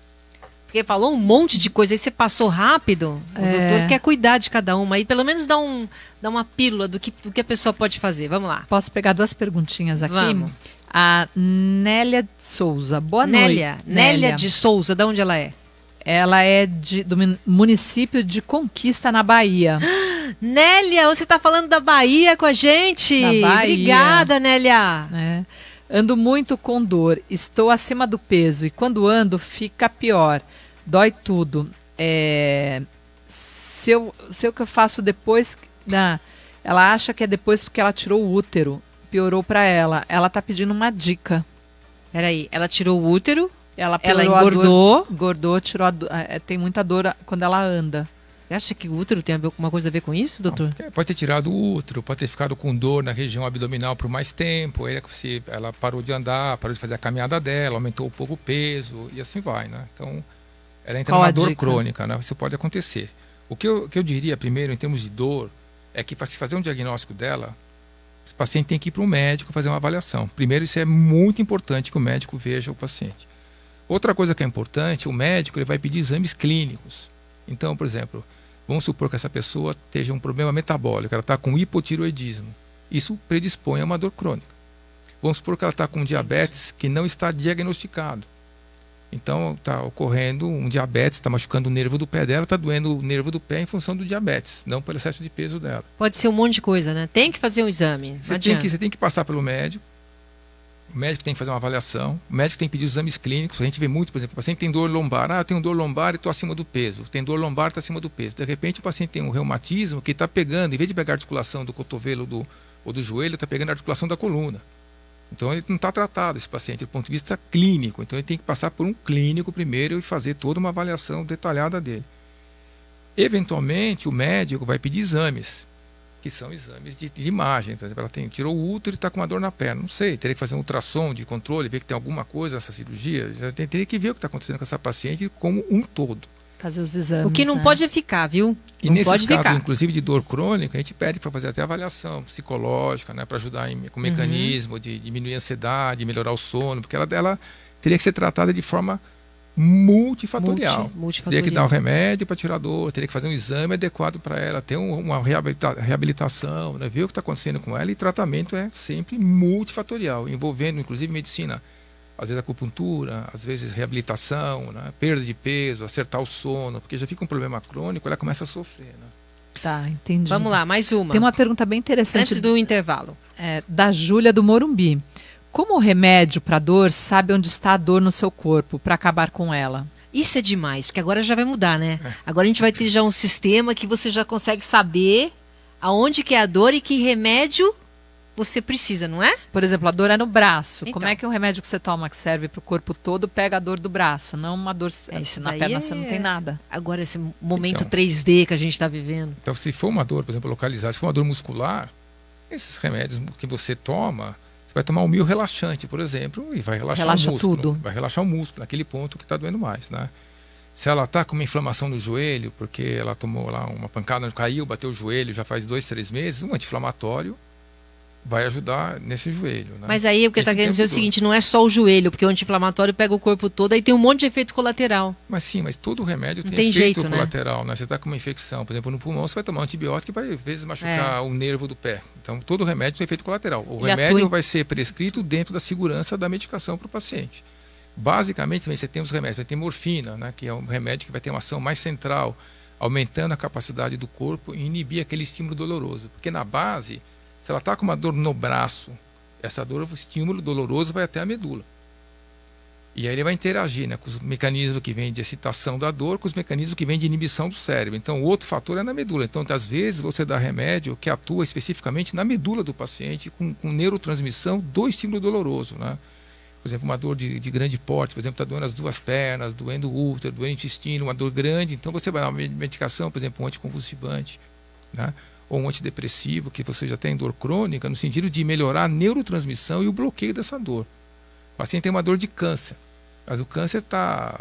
Porque falou um monte de coisa aí, você passou rápido. O doutor quer cuidar de cada uma aí, pelo menos dá uma pílula do que a pessoa pode fazer. Vamos lá. Posso pegar 2 perguntinhas aqui? Vamos. A Nélia de Souza. Boa noite. Nélia de Souza, de onde ela é? Ela é do município de Conquista, na Bahia. Nélia, você está falando da Bahia com a gente? Da Bahia. Obrigada, Nélia. Ando muito com dor, estou acima do peso e quando ando fica pior, dói tudo. Se o que eu faço depois... ela acha que é depois porque ela tirou o útero. Piorou para ela. Ela tá pedindo uma dica. Peraí, ela tirou o útero, ela engordou. Engordou, tirou tem muita dor quando ela anda. Você acha que o útero tem alguma coisa a ver com isso, doutor? Não, pode ter tirado o útero, pode ter ficado com dor na região abdominal por mais tempo. Ela parou de andar, parou de fazer a caminhada dela, aumentou um pouco o peso e assim vai, né? Então, ela entra numa dor crônica, né? Isso pode acontecer. O que eu diria primeiro, em termos de dor, é que para se fazer um diagnóstico dela, o paciente tem que ir para um médico fazer uma avaliação. Primeiro, isso é muito importante que o médico veja o paciente. Outra coisa que é importante, o médico ele vai pedir exames clínicos. Então, por exemplo, vamos supor que essa pessoa esteja um problema metabólico, ela está com hipotiroidismo. Isso predispõe a uma dor crônica. Vamos supor que ela está com diabetes que não está diagnosticado. Então, está ocorrendo um diabetes, está machucando o nervo do pé dela, está doendo o nervo do pé em função do diabetes, não pelo excesso de peso dela. Pode ser um monte de coisa, né? Tem que fazer um exame. Você tem que passar pelo médico, o médico tem que fazer uma avaliação, o médico tem que pedir os exames clínicos. A gente vê muito, por exemplo, o paciente tem dor lombar, eu tenho dor lombar e estou acima do peso, tem dor lombar e está acima do peso. De repente, o paciente tem um reumatismo que está pegando, em vez de pegar a articulação do cotovelo ou do joelho, está pegando a articulação da coluna. Então ele não está tratado, esse paciente, do ponto de vista clínico. Então ele tem que passar por um clínico primeiro e fazer toda uma avaliação detalhada dele. Eventualmente, o médico vai pedir exames, que são exames de imagem. Por exemplo, ela tirou o útero e está com uma dor na perna. Não sei, teria que fazer um ultrassom de controle, ver que tem alguma coisa nessa cirurgia. Teria que ver o que está acontecendo com essa paciente como um todo. Fazer os exames. O que não pode é ficar, viu? E não nesses pode casos, ficar. inclusive de dor crônica, a gente pede para fazer até avaliação psicológica, né, para ajudar com o mecanismo de diminuir a ansiedade, melhorar o sono, porque ela teria que ser tratada de forma multifatorial. Teria que dar o remédio para tirar a dor, teria que fazer um exame adequado para ela, ter uma reabilitação, né, ver o que está acontecendo com ela, e tratamento é sempre multifatorial, envolvendo inclusive medicina. Às vezes acupuntura, às vezes reabilitação, né, perda de peso, acertar o sono, porque já fica um problema crônico, ela começa a sofrer. Né? Tá, entendi. Vamos lá, mais uma. Tem uma pergunta bem interessante. Antes do intervalo. Da Júlia do Morumbi. Como o remédio para dor sabe onde está a dor no seu corpo para acabar com ela? Isso é demais, porque agora já vai mudar, né? Agora a gente vai ter já um sistema que você já consegue saber aonde que é a dor e que remédio você precisa, não é? Por exemplo, a dor é no braço. Então. Como é que o remédio que você toma, que serve para o corpo todo, pega a dor do braço? Não uma dor Isso na daí perna, você não tem nada. Agora esse momento Então. 3D que a gente está vivendo. Então, se for uma dor, por exemplo, localizada, se for uma dor muscular, esses remédios que você toma, você vai tomar um relaxante, por exemplo, e vai relaxar Relaxa o músculo. tudo. Vai relaxar o músculo, naquele ponto que está doendo mais, né? Se ela está com uma inflamação no joelho, porque ela tomou lá uma pancada, caiu, bateu o joelho já faz 2, 3 meses, um anti-inflamatório vai ajudar nesse joelho. Né? Mas aí o que está querendo dizer é o seguinte, não é só o joelho, porque o anti-inflamatório pega o corpo todo, aí tem um monte de efeito colateral. Mas sim, mas todo remédio Não tem tem efeito jeito, né? colateral. Né? Você está com uma infecção, por exemplo, no pulmão, você vai tomar um antibiótico que vai, às vezes, machucar o nervo do pé. Então, todo remédio tem efeito colateral. O remédio vai ser prescrito dentro da segurança da medicação para o paciente. Basicamente, também você tem os remédios. Você tem morfina, né? Que é um remédio que vai ter uma ação mais central, aumentando a capacidade do corpo e inibir aquele estímulo doloroso. Porque na base, se ela está com uma dor no braço, essa dor, o estímulo doloroso vai até a medula. E aí ele vai interagir, né, com os mecanismos que vêm de excitação da dor, com os mecanismos que vêm de inibição do cérebro. Então, o outro fator é na medula. Então, às vezes, você dá remédio que atua especificamente na medula do paciente, com neurotransmissão do estímulo doloroso. Né? Por exemplo, uma dor de grande porte, por exemplo, está doendo as duas pernas, doendo o útero, doendo o intestino, uma dor grande. Então, você vai dar uma medicação, por exemplo, um anticonvulsivante, né? Ou um antidepressivo, que você já tem dor crônica, no sentido de melhorar a neurotransmissão e o bloqueio dessa dor. O paciente tem uma dor de câncer, mas o câncer está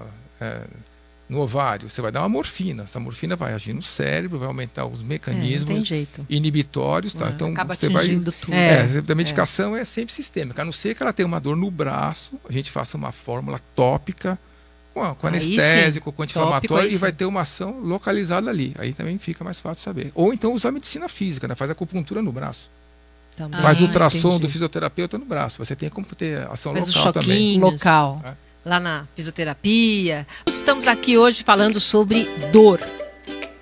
no ovário, você vai dar uma morfina. Essa morfina vai agir no cérebro, vai aumentar os mecanismos inibitórios. Tá? Então, acaba você atingindo tudo. A medicação é sempre sistêmica, a não ser que ela tenha uma dor no braço, a gente faça uma fórmula tópica, com anestésico, com anti-inflamatório, e vai ter uma ação localizada ali. Aí também fica mais fácil saber. Ou então usar medicina física, né? Faz acupuntura no braço. Também. Faz ultrassom do fisioterapeuta no braço. Você tem como ter ação local também. Local. Lá na fisioterapia. Estamos aqui hoje falando sobre dor.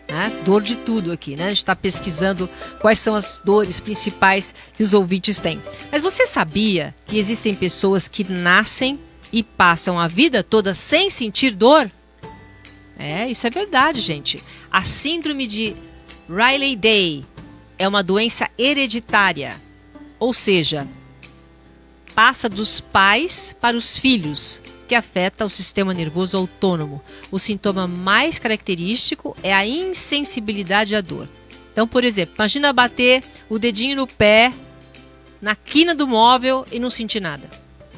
Né? Dor de tudo aqui, né? A gente está pesquisando quais são as dores principais que os ouvintes têm. Mas você sabia que existem pessoas que nascem e passam a vida toda sem sentir dor? Isso é verdade, gente. A síndrome de Riley-Day é uma doença hereditária, ou seja, passa dos pais para os filhos, que afeta o sistema nervoso autônomo. O sintoma mais característico é a insensibilidade à dor. Então, por exemplo, imagina bater o dedinho no pé, na quina do móvel e não sentir nada.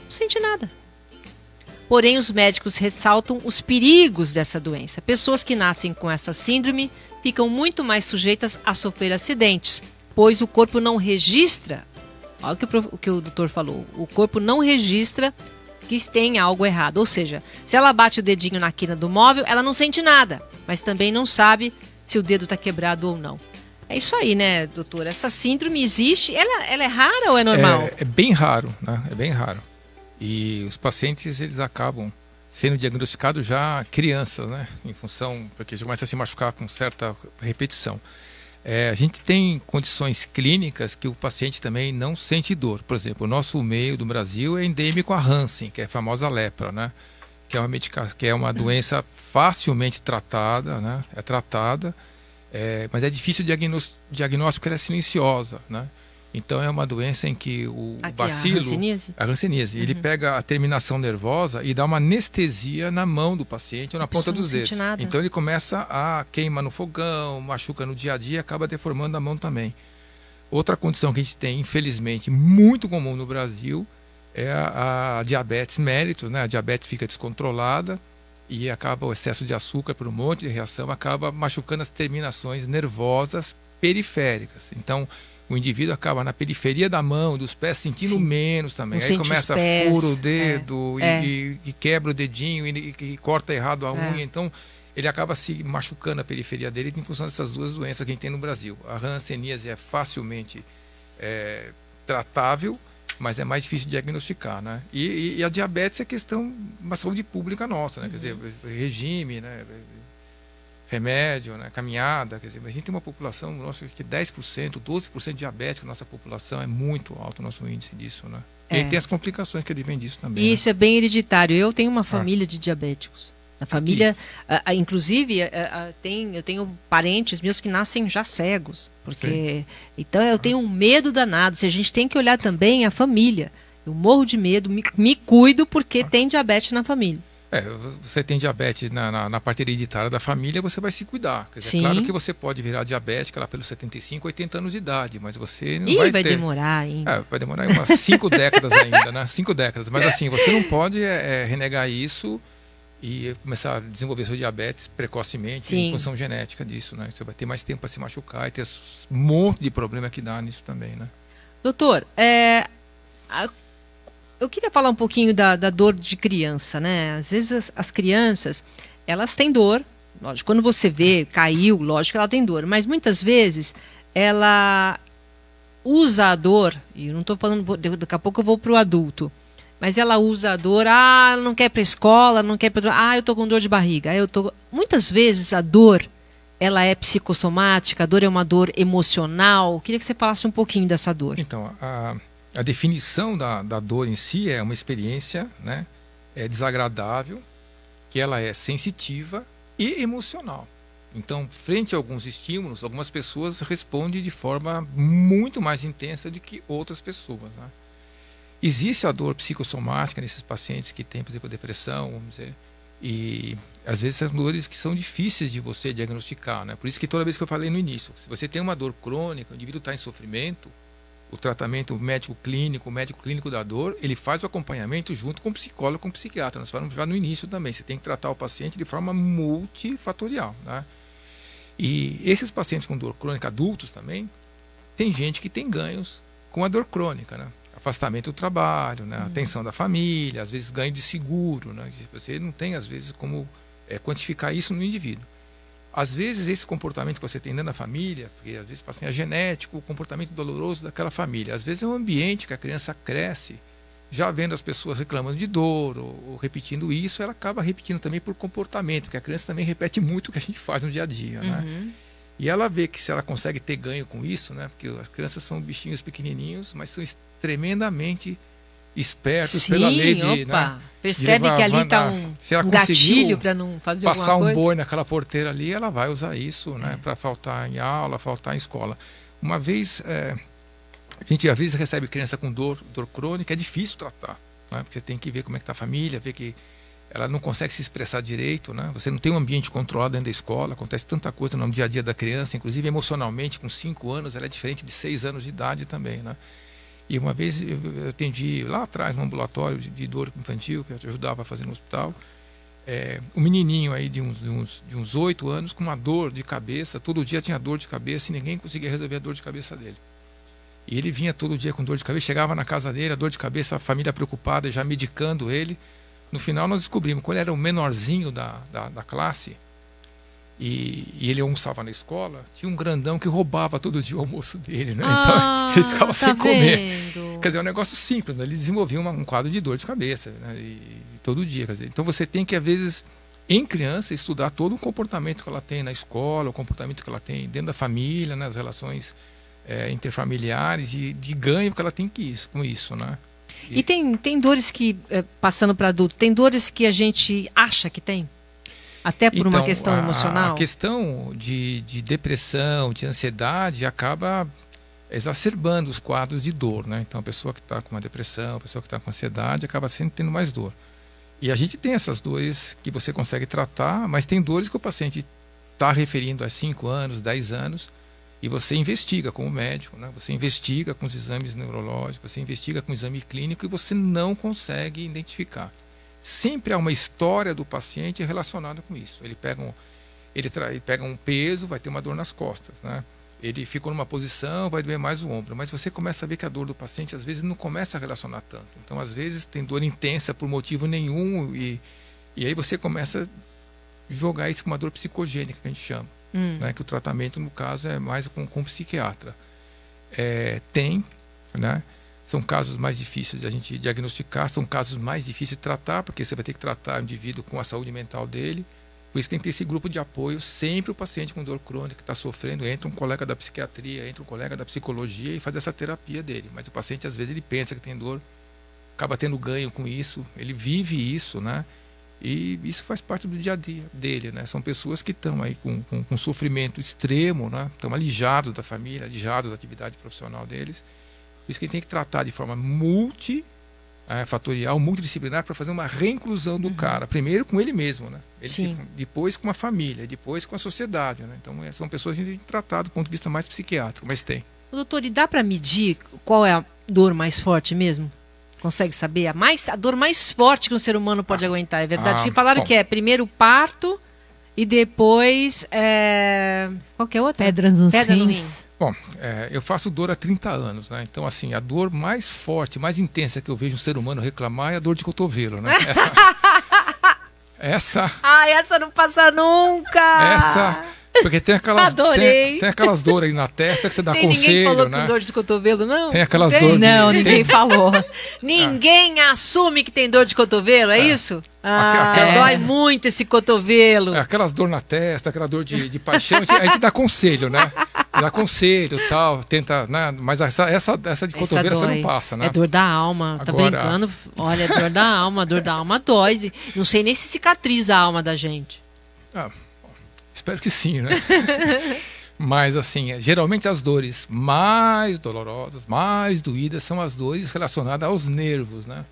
Não sente nada. Porém, os médicos ressaltam os perigos dessa doença. Pessoas que nascem com essa síndrome ficam muito mais sujeitas a sofrer acidentes, pois o corpo não registra, olha o que o doutor falou, o corpo não registra que tem algo errado. Ou seja, se ela bate o dedinho na quina do móvel, ela não sente nada, mas também não sabe se o dedo está quebrado ou não. É isso aí, né, doutor? Essa síndrome existe, ela é rara ou é normal? É bem raro, né? É bem raro. E os pacientes, eles acabam sendo diagnosticados já crianças, né? Em função, porque já começa a se machucar com certa repetição. A gente tem condições clínicas que o paciente também não sente dor. Por exemplo, o nosso meio do Brasil é endêmico a Hansen, que é a famosa lepra, né? Que é uma doença facilmente tratada, né? É tratada, mas é difícil o diagnóstico porque ela é silenciosa, né? Então é uma doença em que o Aqui, bacilo, a hanseníase? ele pega a terminação nervosa e dá uma anestesia na mão do paciente ou na ponta dos dedos. Nada. Então ele começa a queima no fogão, machuca no dia a dia, acaba deformando a mão também. Outra condição que a gente tem, infelizmente, muito comum no Brasil, é a diabetes mellitus, né? A diabetes fica descontrolada e acaba o excesso de açúcar por um monte de reação, acaba machucando as terminações nervosas periféricas. Então, o indivíduo acaba na periferia da mão, dos pés, sentindo menos também. Não aí começa a fura o dedo e quebra o dedinho e corta errado a unha. Então, ele acaba se machucando a periferia dele em função dessas duas doenças que a gente tem no Brasil. A hanseníase é facilmente tratável, mas é mais difícil de diagnosticar, né? E a diabetes é questão uma saúde pública nossa, né? Quer dizer, regime, né? Remédio, né? Caminhada, quer dizer, a gente tem uma população, nossa, que 10%, 12% diabética, nossa população é muito alto o nosso índice disso, né? E tem as complicações que advêm disso também. E isso é bem hereditário. Eu tenho uma família de diabéticos. A família, inclusive, eu tenho parentes meus que nascem já cegos, porque então eu tenho um medo danado. Se a gente tem que olhar também a família. Eu morro de medo, me cuido porque tem diabetes na família. Você tem diabetes na parte hereditária da família, você vai se cuidar. Quer dizer, claro que você pode virar diabética lá pelos 75, 80 anos de idade, mas você não vai ter... demorar ainda. Vai demorar umas 5 décadas ainda, né? 5 décadas. Mas assim, você não pode renegar isso e começar a desenvolver seu diabetes precocemente em função genética disso, né? Você vai ter mais tempo para se machucar e ter um monte de problema que dá nisso também, né? Doutor, eu queria falar um pouquinho da dor de criança, né? Às vezes as crianças, elas têm dor, lógico, quando você vê, caiu, lógico que ela tem dor, mas muitas vezes ela usa a dor, e eu não estou falando, daqui a pouco eu vou para o adulto, mas ela usa a dor, não quer ir para a escola, não quer ir para... eu estou com dor de barriga, Muitas vezes a dor, ela é psicossomática, a dor é uma dor emocional. Eu queria que você falasse um pouquinho dessa dor. Então, a definição da dor em si é uma experiência, né, desagradável, que ela é sensitiva e emocional. Então, frente a alguns estímulos, algumas pessoas respondem de forma muito mais intensa do que outras pessoas, né? Existe a dor psicossomática nesses pacientes que têm, por exemplo, depressão, vamos dizer, e às vezes são dores que são difíceis de você diagnosticar, né? Por isso que toda vez que eu falei no início, se você tem uma dor crônica, o indivíduo está em sofrimento, o tratamento médico clínico, o médico clínico da dor, ele faz o acompanhamento junto com o psicólogo, com o psiquiatra. Nós falamos já no início também, você tem que tratar o paciente de forma multifatorial, né? E esses pacientes com dor crônica adultos também, tem gente que tem ganhos com a dor crônica, né? Afastamento do trabalho, né? Atenção da família, às vezes ganho de seguro, né? Você não tem, às vezes, como quantificar isso no indivíduo. Às vezes, esse comportamento que você tem dentro da família, porque às vezes assim, é genético, o comportamento doloroso daquela família. Às vezes é um ambiente que a criança cresce, já vendo as pessoas reclamando de dor ou repetindo isso, ela acaba repetindo também por comportamento, que a criança também repete muito o que a gente faz no dia a dia, né? E ela vê que se ela consegue ter ganho com isso, né? Porque as crianças são bichinhos pequenininhos, mas são tremendamente espertos pela lei de... Né, percebe que ali está um gatilho para não fazer alguma coisa. Passar um boi naquela porteira ali, ela vai usar isso, né, para faltar em aula, faltar em escola. Uma vez, a gente às vezes recebe criança com dor crônica, é difícil tratar, né, porque você tem que ver como é que está a família, ver que ela não consegue se expressar direito, né? Você não tem um ambiente controlado dentro da escola, acontece tanta coisa no dia a dia da criança, inclusive emocionalmente, com 5 anos, ela é diferente de 6 anos de idade também, né? E uma vez eu atendi lá atrás, no ambulatório de dor infantil, que eu ajudava a fazer no hospital, um menininho aí de uns 8 anos com uma dor de cabeça, todo dia tinha dor de cabeça e ninguém conseguia resolver a dor de cabeça dele. E ele vinha todo dia com dor de cabeça, chegava na casa dele, a dor de cabeça, a família preocupada, já medicando ele. No final nós descobrimos que ele era o menorzinho da classe e ele almoçava na escola, tinha um grandão que roubava todo dia o almoço dele, né? Então ele ficava sem comer. Quer dizer, é um negócio simples, né? Ele desenvolvia um quadro de dor de cabeça, né? E todo dia, quer dizer. Então você tem que, às vezes, em criança, estudar todo o comportamento que ela tem na escola, o comportamento que ela tem dentro da família, né? As relações interfamiliares e de ganho que ela tem com isso, né? E tem dores que, passando para adulto, tem dores que a gente acha que tem? Até por uma questão emocional? A questão de depressão, de ansiedade, acaba exacerbando os quadros de dor, né? Então a pessoa que está com uma depressão, a pessoa que está com ansiedade acaba sempre tendo mais dor. E a gente tem essas dores que você consegue tratar, mas tem dores que o paciente está referindo há 5 anos, 10 anos, e você investiga como médico, né? Você investiga com os exames neurológicos, você investiga com o exame clínico e você não consegue identificar. Sempre há uma história do paciente relacionada com isso. Ele pega um peso, vai ter uma dor nas costas, né? Ele ficou numa posição, vai doer mais o ombro. Mas você começa a ver que a dor do paciente, às vezes, não começa a relacionar tanto. Então, às vezes, tem dor intensa por motivo nenhum e aí você começa a jogar isso com uma dor psicogênica, que a gente chama. Né? Que o tratamento, no caso, é mais com o psiquiatra. Né? São casos mais difíceis de a gente diagnosticar, são casos mais difíceis de tratar, porque você vai ter que tratar o indivíduo com a saúde mental dele. Por isso tem que ter esse grupo de apoio. Sempre o paciente com dor crônica que está sofrendo, entra um colega da psiquiatria, entra um colega da psicologia e faz essa terapia dele. Mas o paciente, às vezes, ele pensa que tem dor, acaba tendo ganho com isso, ele vive isso, né? E isso faz parte do dia a dia dele, né? São pessoas que estão aí com sofrimento extremo, né? Estão alijados da família, alijados da atividade profissional deles. Por isso que a gente tem que tratar de forma multifatorial, multidisciplinar, para fazer uma reinclusão do cara. Primeiro com ele mesmo, né? Depois com a família, depois com a sociedade, né? Então são pessoas que a gente tem que tratar do ponto de vista mais psiquiátrico, mas tem. Doutor, e dá para medir qual é a dor mais forte mesmo? Consegue saber a dor mais forte que um ser humano pode aguentar, é verdade? Porque falaram que é primeiro o parto e depois qual que é outra? Pedras nos rins. Bom, eu faço dor há 30 anos, né? Então, assim, a dor mais forte, mais intensa que eu vejo um ser humano reclamar é a dor de cotovelo, né? Essa não passa nunca! Porque tem aquelas dores aí na testa que você dá conselho, ninguém falou né? Com dor de cotovelo, não? Tem aquelas dores. Não, ninguém falou. Ninguém assume que tem dor de cotovelo, é isso? Dói muito esse cotovelo. Aquelas dor na testa, aquela dor de paixão, a gente dá conselho, né? Dá conselho e tal, tenta, né? Mas essa de cotovelo você não passa, né? É dor da alma, tá brincando? Olha, é dor da alma dói. Não sei nem se cicatriza a alma da gente. Espero que sim, né? Mas, assim, geralmente as dores mais dolorosas, mais doídas, são as dores relacionadas aos nervos, né?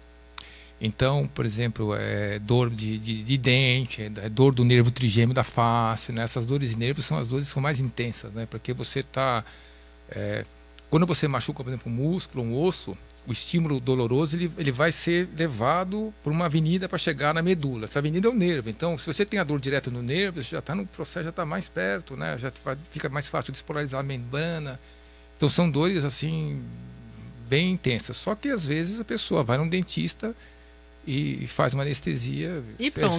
Então, por exemplo, dor de dente, dor do nervo trigêmeo da face, né? Essas dores de nervos são as dores que são mais intensas, né? Porque você está... quando você machuca, por exemplo, um músculo, um osso, o estímulo doloroso ele vai ser levado por uma avenida para chegar na medula. Essa avenida é o nervo. Então, se você tem a dor direto no nervo, você já está no processo, já está mais perto, né? Já fica mais fácil despolarizar a membrana. Então, são dores assim bem intensas. Só que às vezes a pessoa vai num dentista e faz uma anestesia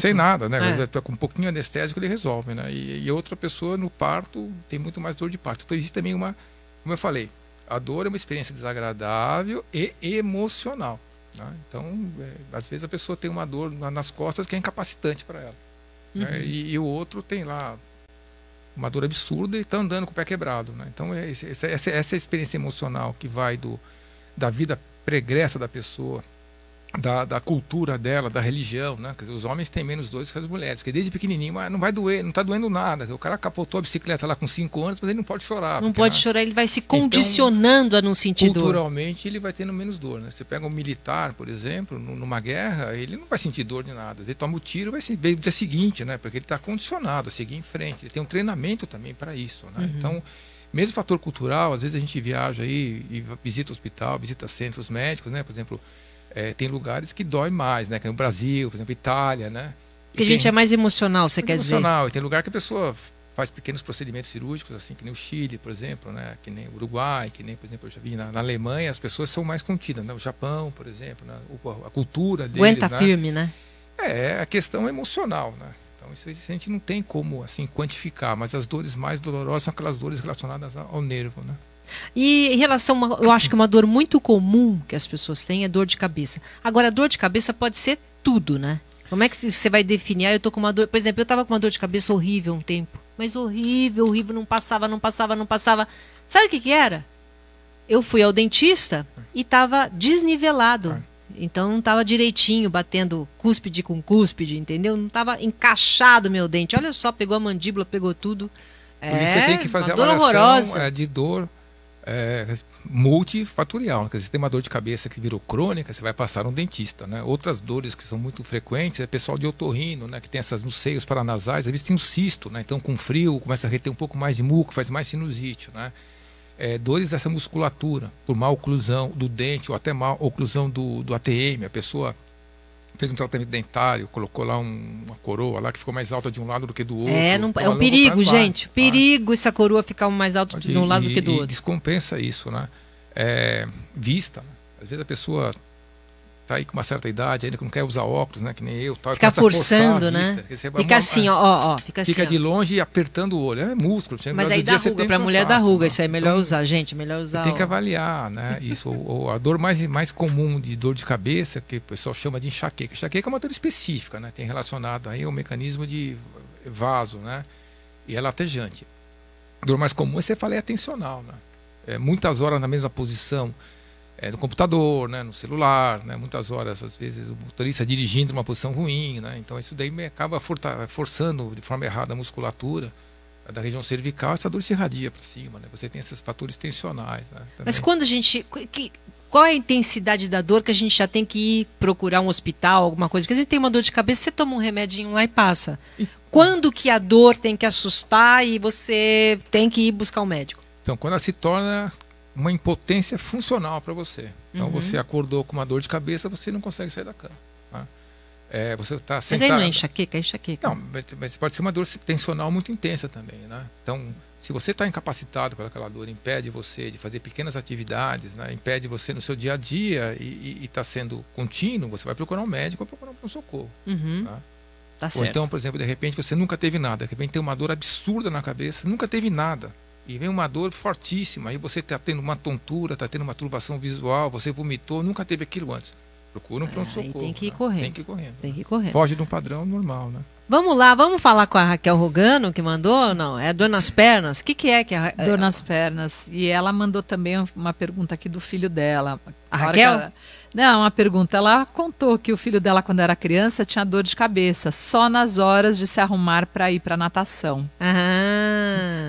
sem nada, né? Com um pouquinho de anestésico ele resolve, né? E outra pessoa no parto tem muito mais dor de parto. Então, existe também como eu falei, a dor é uma experiência desagradável e emocional, né? Então, às vezes a pessoa tem uma dor nas costas que é incapacitante para ela. Né? E o outro tem lá uma dor absurda e está andando com o pé quebrado, né? Então, essa experiência emocional que vai da vida pregressa da pessoa, da cultura dela, da religião, né? Quer dizer, os homens têm menos dores que as mulheres, porque desde pequenininho não vai doer, não está doendo nada. O cara capotou a bicicleta lá com 5 anos, mas ele não pode chorar. Não pode chorar, ele vai se condicionando a não sentir dor. Culturalmente ele vai tendo menos dor, né? Você pega um militar, por exemplo, numa guerra, ele não vai sentir dor de nada. Ele toma o tiro, vai no dia seguinte, né? Porque ele está condicionado a seguir em frente. Ele tem um treinamento também para isso, né? Então, mesmo fator cultural, às vezes a gente viaja aí e visita hospital, visita centros médicos, né? Por exemplo, tem lugares que dói mais, né? Que é o Brasil, por exemplo, Itália, né? Porque a gente é mais emocional, você quer dizer? Emocional. E tem lugar que a pessoa faz pequenos procedimentos cirúrgicos, assim, que nem o Chile, por exemplo, né? Que nem o Uruguai, que nem, por exemplo, eu já vi na Alemanha, as pessoas são mais contidas, né? O Japão, por exemplo, né? A cultura deles, aguenta firme, né? A questão emocional, né? Então, isso a gente não tem como, assim, quantificar, mas as dores mais dolorosas são aquelas dores relacionadas ao nervo, né? E em relação, eu acho que uma dor muito comum que as pessoas têm é dor de cabeça. Agora, a dor de cabeça pode ser tudo, né? Como é que você vai definir? Eu tô com uma dor, por exemplo, eu tava com uma dor de cabeça horrível um tempo, mas horrível, não passava. Sabe o que era? Eu fui ao dentista e tava desnivelado. Então não tava direitinho, batendo cúspide com cúspide, entendeu? Não tava encaixado meu dente. Olha só, pegou a mandíbula, pegou tudo. Por isso você tem que fazer a avaliação de dor multifatorial. Quer dizer, você tem uma dor de cabeça que virou crônica, você vai passar um dentista, né? Outras dores que são muito frequentes é pessoal de otorrino, né? Que tem essas nos seios paranasais, às vezes tem um cisto, né? Então com frio começa a reter um pouco mais de muco, faz mais sinusite, né? Dores dessa musculatura, por má oclusão do dente ou até má oclusão do ATM, a pessoa fez um tratamento dentário, colocou lá uma coroa lá que ficou mais alta de um lado do que do outro. É um perigo, gente. Perigo essa coroa ficar mais alta de um lado do que do outro. Descompensa isso, né? Vista, né? Às vezes a pessoa tá aí com uma certa idade, ainda que não quer usar óculos, né? Que nem eu. Tal, fica forçando, né? Fica assim, ó. Fica de longe e apertando o olho. É músculo. Mas aí dá ruga, pra mulher dá ruga. Isso aí é melhor usar, gente. Melhor usar. Tem que avaliar, né? Isso. A dor mais comum de dor de cabeça, que o pessoal chama de enxaqueca. Enxaqueca é uma dor específica, né? Tem relacionado aí ao mecanismo de vaso, né? E é latejante. A dor mais comum é cefaleia tensional, né? Muitas horas na mesma posição. No computador, né, no celular, né, muitas horas, às vezes, o motorista dirigindo numa posição ruim, né, então isso daí acaba forçando de forma errada a musculatura da região cervical, essa dor se irradia para cima, né, você tem esses fatores tensionais. Né, mas quando a gente... Qual é a intensidade da dor que a gente já tem que ir procurar um hospital, alguma coisa? Porque você tem uma dor de cabeça, você toma um remedinho lá e passa. Quando que a dor tem que assustar e você tem que ir buscar um médico? Então, quando ela se torna uma impotência funcional para você. Então você acordou com uma dor de cabeça, você não consegue sair da cama. Tá? Você está sentado. Mas aí não é enxaqueca, é enxaqueca. Não, mas pode ser uma dor tensional muito intensa também, né? Então, se você está incapacitado por aquela dor, impede você de fazer pequenas atividades, né? Impede você no seu dia a dia e está sendo contínuo, você vai procurar um médico ou procurar um socorro. Tá? Tá certo. Ou então, por exemplo, de repente você nunca teve nada, de repente tem uma dor absurda na cabeça, nunca teve nada. E vem uma dor fortíssima, aí você está tendo uma tontura, está tendo uma turbação visual, você vomitou, nunca teve aquilo antes. Procura um pronto-socorro. Tem que ir correndo. Tem que ir correndo. Foge de um padrão normal, né? Vamos lá, vamos falar com a Raquel Rogano, que mandou ou não? É dor nas pernas? O que é a... Dor nas pernas. E ela mandou também uma pergunta aqui do filho dela. A Raquel? Não, uma pergunta. Ela contou que o filho dela, quando era criança, tinha dor de cabeça só nas horas de se arrumar para ir para natação.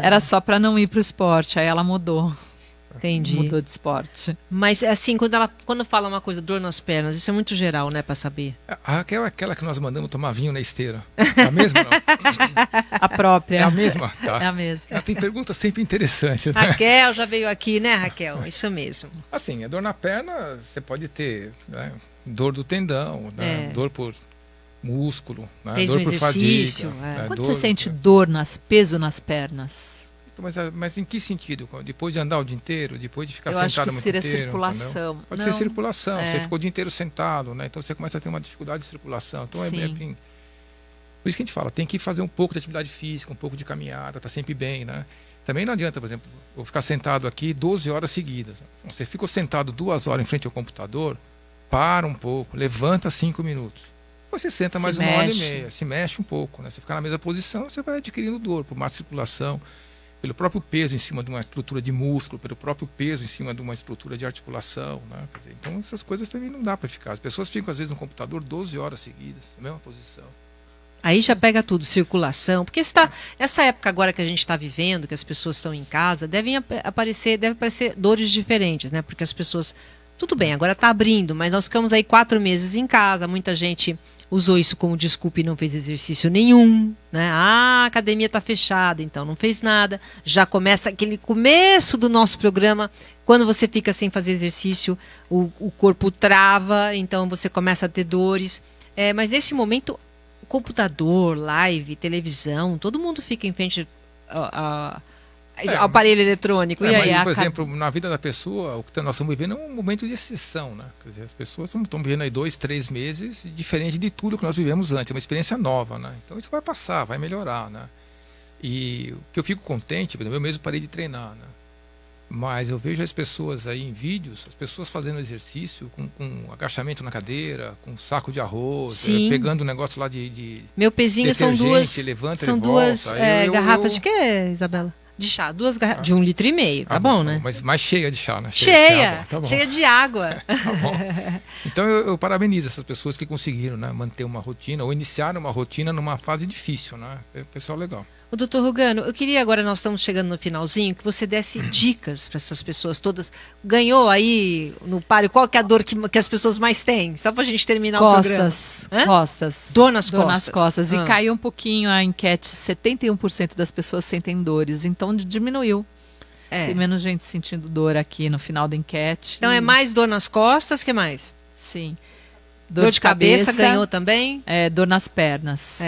Era só para não ir para o esporte. Aí ela mudou. Entendi. Mudou de esporte. Mas assim, quando fala uma coisa, dor nas pernas, isso é muito geral, né, para saber. A Raquel é aquela que nós mandamos tomar vinho na esteira. É a mesma, não? A própria. É a mesma, tá? É a mesma. Ela tem perguntas sempre interessantes, né? Raquel já veio aqui, né, Raquel? Isso mesmo. Assim, a dor na perna, você pode ter, né, dor do tendão, né, dor por músculo, né, fez dor um por exercício, fadiga. Né, Quando você sente dor, peso nas pernas? Mas em que sentido? Depois de andar o dia inteiro? Depois de ficar eu sentado acho que muito seria inteiro? Circulação. Pode ser circulação. Você ficou o dia inteiro sentado, né? Então você começa a ter uma dificuldade de circulação. Então por isso que a gente fala, tem que fazer um pouco de atividade física, um pouco de caminhada, tá sempre bem, né? Também não adianta, por exemplo, eu ficar sentado aqui 12 horas seguidas. Você ficou sentado 2 horas em frente ao computador, para um pouco, levanta 5 minutos. Depois você senta mais 1h30, se mexe um pouco, né? Você ficar na mesma posição, você vai adquirindo dor por má circulação, pelo próprio peso em cima de uma estrutura de músculo, pelo próprio peso em cima de uma estrutura de articulação, né? Quer dizer, então essas coisas também não dá para ficar. As pessoas ficam às vezes no computador 12 horas seguidas, na mesma posição. Aí já pega tudo, circulação, porque essa época agora que a gente está vivendo, que as pessoas estão em casa, deve aparecer dores diferentes, né? Porque as pessoas, tudo bem, agora está abrindo, mas nós ficamos aí 4 meses em casa, muita gente usou isso como desculpa e não fez exercício nenhum, né? A academia está fechada, então não fez nada. Já começa aquele começo do nosso programa, quando você fica sem fazer exercício, o corpo trava, então você começa a ter dores. Mas nesse momento, computador, live, televisão, todo mundo fica em frente ao aparelho eletrônico. E aí, mas, por exemplo, na vida da pessoa, o que nós estamos vivendo é um momento de exceção, né? Quer dizer, as pessoas estão vivendo aí 2, 3 meses, diferente de tudo que nós vivemos antes, é uma experiência nova, né? Então isso vai passar, vai melhorar, né? E o que eu fico contente, por exemplo, eu mesmo parei de treinar, né? Mas eu vejo as pessoas aí em vídeos, as pessoas fazendo exercício com agachamento na cadeira, com saco de arroz, pegando um negócio lá de meu pezinho são duas garrafas eu... de quê, Isabela? De chá, 2 garrafas de 1,5 litro, tá bom, né? Mas mais cheia de chá, né? Cheia de água. Tá bom. Então eu parabenizo essas pessoas que conseguiram, né, manter uma rotina ou iniciar uma rotina numa fase difícil, né? É pessoal legal. O doutor Rugano, eu queria agora, nós estamos chegando no finalzinho, que você desse dicas para essas pessoas todas. Ganhou aí no páreo, qual que é a dor que as pessoas mais têm? Só para a gente terminar o programa. Costas. Dor nas Dor costas. nas costas. E caiu um pouquinho a enquete, 71% das pessoas sentem dores, então diminuiu. Tem menos gente sentindo dor aqui no final da enquete. Então é mais dor nas costas, que mais? Sim. Dor de cabeça ganhou também? Dor nas pernas.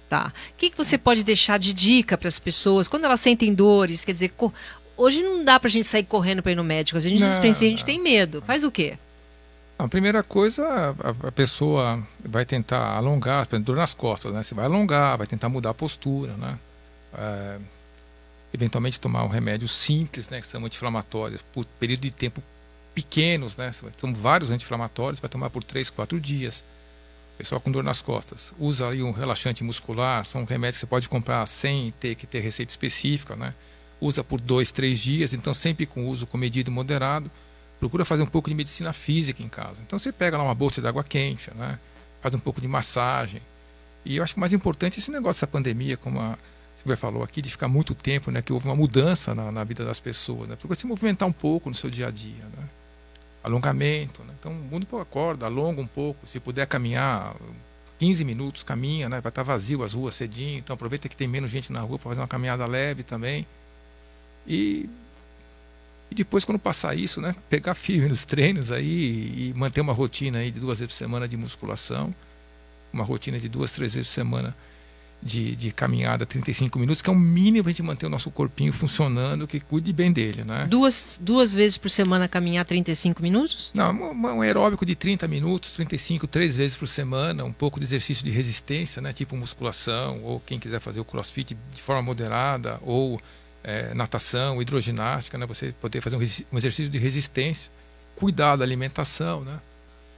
Tá. O que você pode deixar de dica para as pessoas quando elas sentem dores? Quer dizer, hoje não dá pra gente sair correndo para ir no médico. A gente tem medo. Faz o quê? A primeira coisa, a pessoa vai tentar alongar, por exemplo, dor nas costas, né? Você vai alongar, vai tentar mudar a postura, né? Eventualmente tomar um remédio simples, né? Que são anti-inflamatórios, por período de tempo pequenos, né? São vários anti-inflamatórios, vai tomar por 3, 4 dias. Pessoal com dor nas costas, usa aí um relaxante muscular, são remédios que você pode comprar sem ter que ter receita específica, né? Usa por 2, 3 dias, então sempre com uso comedido e moderado. Procura fazer um pouco de medicina física em casa. Então você pega lá uma bolsa de água quente, né? Faz um pouco de massagem. E eu acho que o mais importante é esse negócio dessa pandemia, como a Silvia falou aqui, de ficar muito tempo, né? Que houve uma mudança na vida das pessoas, né? Procura se movimentar um pouco no seu dia a dia, né? Alongamento, né? Então muda um pouco a corda, alonga um pouco, se puder caminhar 15 minutos, caminha, né? Vai estar vazio as ruas cedinho, então aproveita que tem menos gente na rua para fazer uma caminhada leve também. E depois, quando passar isso, né? Pegar firme nos treinos aí e manter uma rotina aí de 2 vezes por semana de musculação, uma rotina de 2, 3 vezes por semana de caminhada 35 minutos, que é o mínimo para a gente manter o nosso corpinho funcionando, que cuide bem dele, né? Duas vezes por semana caminhar 35 minutos? Não, um aeróbico de 30 minutos, 35, 3 vezes por semana, um pouco de exercício de resistência, né? Tipo musculação, ou quem quiser fazer o crossfit de forma moderada, ou natação, hidroginástica, né? Você poder fazer um exercício de resistência, cuidar da alimentação, né?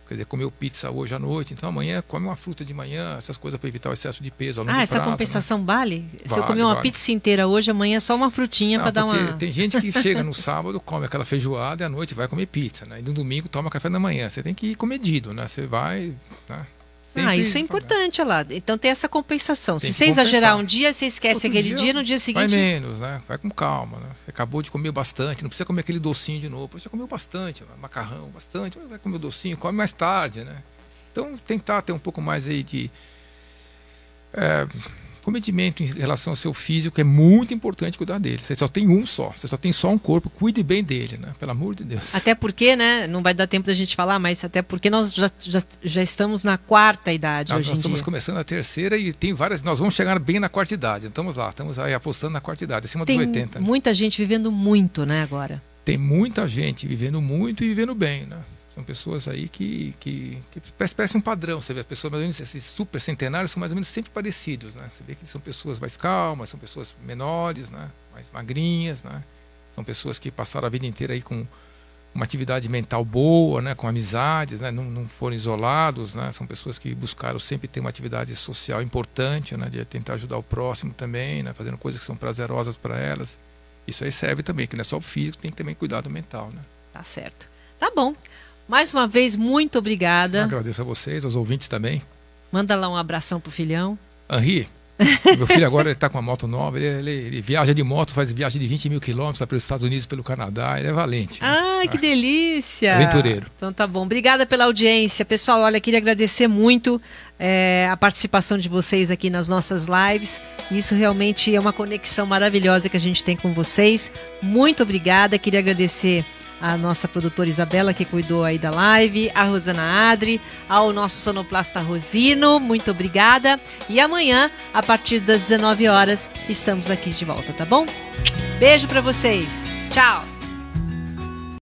Quer dizer, comeu pizza hoje à noite, então amanhã come uma fruta de manhã, essas coisas para evitar o excesso de peso ao longo prazo. Essa compensação, né? Vale? Se Vale, eu comer uma pizza inteira hoje, amanhã só uma frutinha para dar uma... Tem gente que chega no sábado, come aquela feijoada e à noite vai comer pizza, né? E no domingo toma café da manhã. Você tem que ir comedido, né? Você vai... Né? Isso é importante, olha lá. Então tem essa compensação. Se você exagerar um dia, você esquece aquele dia, no dia seguinte... Vai menos, né? Vai com calma, né? Você acabou de comer bastante, não precisa comer aquele docinho de novo. Você comeu bastante, macarrão, bastante, vai comer o docinho, come mais tarde, né? Então tentar ter um pouco mais aí de comedimento em relação ao seu físico, é muito importante cuidar dele. Você só tem você só tem só um corpo, cuide bem dele, né? Pelo amor de Deus. Até porque, né? Não vai dar tempo da gente falar, mas até porque nós já estamos na 4ª idade hoje em dia. Nós estamos começando a 3ª e tem várias. Nós vamos chegar bem na 4ª idade. Estamos aí apostando na 4ª idade, acima dos 80. Tem muita gente vivendo muito, né, agora? Tem muita gente vivendo muito e vivendo bem, né? São pessoas aí que parecem um padrão. Você vê, as pessoas mais ou menos, esses super centenários são mais ou menos sempre parecidos, né? Você vê que são pessoas mais calmas, são pessoas menores, né? Mais magrinhas, né? São pessoas que passaram a vida inteira aí com uma atividade mental boa, né? Com amizades, né? Não foram isolados, né? São pessoas que buscaram sempre ter uma atividade social importante, né? De tentar ajudar o próximo também, né? Fazendo coisas que são prazerosas para elas. Isso aí serve também, que não é só o físico, tem também cuidado mental, né? Tá certo. Tá bom. Mais uma vez, muito obrigada. Eu agradeço a vocês, aos ouvintes também. Manda lá um abração pro filhão. Henri, meu filho agora está com uma moto nova, ele viaja de moto, faz viagem de 20 mil quilômetros pelos Estados Unidos, pelo Canadá, ele é valente. Ah, que delícia! Aventureiro. Então tá bom, obrigada pela audiência. Pessoal, olha, queria agradecer muito a participação de vocês aqui nas nossas lives. Isso realmente é uma conexão maravilhosa que a gente tem com vocês. Muito obrigada, queria agradecer a nossa produtora Isabela, que cuidou aí da live, a Rosana Adri, ao nosso sonoplasta Rosino, muito obrigada. E amanhã, a partir das 19 horas, estamos aqui de volta, tá bom? Beijo pra vocês. Tchau!